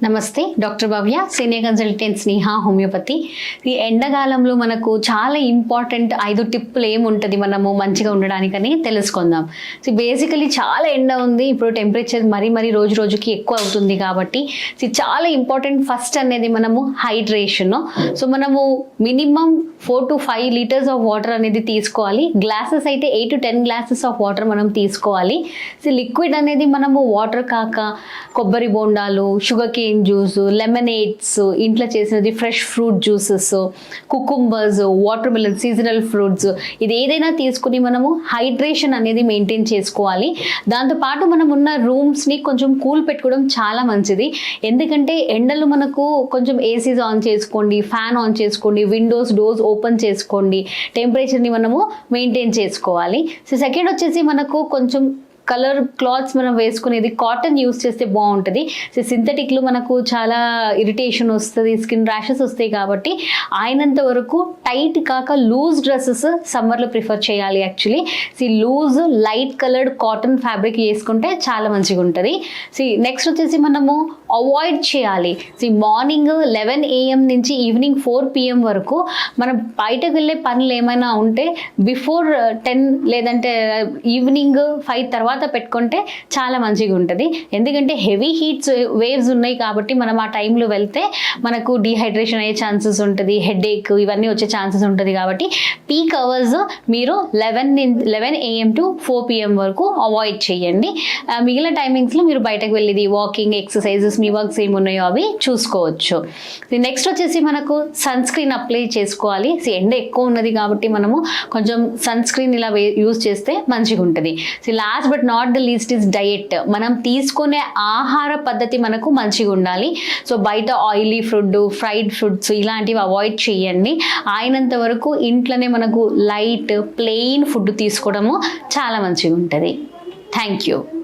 నమస్తే, డాక్టర్ భవ్య, senior consultant స్నేహ homeopathy. ఈ ఎండాకాలంలో మనకు చాలా ఇంపార్టెంట్ 5 టిప్పులు ఏముంటుంది మనము మంచిగా ఉండడానికని తెలుసుకుందాం. సో బేసికలీ చాలా ఎండ ఉంది, ఇప్పుడు టెంపరేచర్ మరీ రోజు రోజుకి ఎక్కువ అవుతుంది కాబట్టి చాలా ఇంపార్టెంట్ ఫస్ట్ అనేది మనము హైడ్రేషన్. సో మనము minimum 4 to 5 litres of water అనేది తీసుకోవాలి. గ్లాసెస్ అయితే 8 to 10 గ్లాసెస్ ఆఫ్ వాటర్ మనం తీసుకోవాలి. సో లిక్విడ్ అనేది మనము వాటర్ కాక కొబ్బరి బోండాలు, షుగర్ కేన్ జ్యూస్, లెమనేడ్స్, ఇంట్లో చేసినది fresh fruit juices, cucumbers, water melon, seasonal fruits, ఇది ఏదైనా తీసుకుని మనము హైడ్రేషన్ అనేది మెయింటైన్ చేసుకోవాలి. దాంతోపాటు మనం ఉన్న రూమ్స్ని కొంచెం కూల్ పెట్టుకోవడం చాలా మంచిది. ఎందుకంటే ఎండలు మనకు కొంచెం ఏసీస్ ఆన్ చేసుకోండి, ఫ్యాన్ ఆన్ చేసుకోండి, విండోస్ డోర్స్ ఓపెన్ చేసుకోండి, టెంపరేచర్ని మనము మెయింటైన్ చేసుకోవాలి. సో సెకండ్ వచ్చేసి మనకు కొంచెం కలర్ క్లాత్స్ మనం వేసుకునేది కాటన్ యూస్ చేస్తే బాగుంటుంది. సో సింథటిక్లో మనకు చాలా ఇరిటేషన్ వస్తుంది, స్కిన్ ర్యాషెస్ వస్తాయి కాబట్టి అయినంత వరకు టైట్ కాక లూజ్ డ్రెస్సెస్ సమ్మర్లో ప్రిఫర్ చేయాలి. Actually loose light coloured cotton fabric వేసుకుంటే చాలా మంచిగా ఉంటుంది. నెక్స్ట్ వచ్చేసి మనము అవాయిడ్ చేయాలి మార్నింగ్ 11 AM నుంచి ఈవినింగ్ 4 PM వరకు మనం బయటకు వెళ్ళే పనులు ఏమైనా ఉంటే బిఫోర్ 10 లేదంటే ఈవినింగ్ 5 తర్వాత పెట్టుకుంటే చాలా మంచిగా ఉంటుంది. ఎందుకంటే హెవీ హీట్స్ వేవ్స్ ఉన్నాయి కాబట్టి మనం ఆ టైంలో వెళ్తే మనకు డీహైడ్రేషన్ అయ్యే ఛాన్సెస్ ఉంటుంది, హెడేక్ ఇవన్నీ వచ్చే ఛాన్సెస్ ఉంటుంది. కాబట్టి పీక్ అవర్స్ మీరు 11 AM to 4 PM వరకు అవాయిడ్ చేయండి. మిగిలిన టైమింగ్స్లో మీరు బయటకు వెళ్ళేది వాకింగ్, ఎక్సర్సైజెస్, మీ వర్క్స్ ఏమున్నాయో అవి చూసుకోవచ్చు. నెక్స్ట్ వచ్చేసి మనకు సన్ స్క్రీన్ అప్లై చేసుకోవాలి. ఎండ ఎక్కువ ఉన్నది కాబట్టి మనము కొంచెం సన్ స్క్రీన్ ఇలా యూజ్ చేస్తే మంచిగా ఉంటుంది. Last but not the least is diet. మనం తీసుకునే ఆహార పద్ధతి మనకు మంచిగా ఉండాలి. సో బయట ఆయిలీ ఫుడ్, ఫ్రైడ్ ఫుడ్స్ ఇలాంటివి అవాయిడ్ చేయండి. అయినంత వరకు ఇంట్లోనే మనకు లైట్ ప్లెయిన్ ఫుడ్ తీసుకోవడము చాలా మంచిగా ఉంటుంది. Thank you.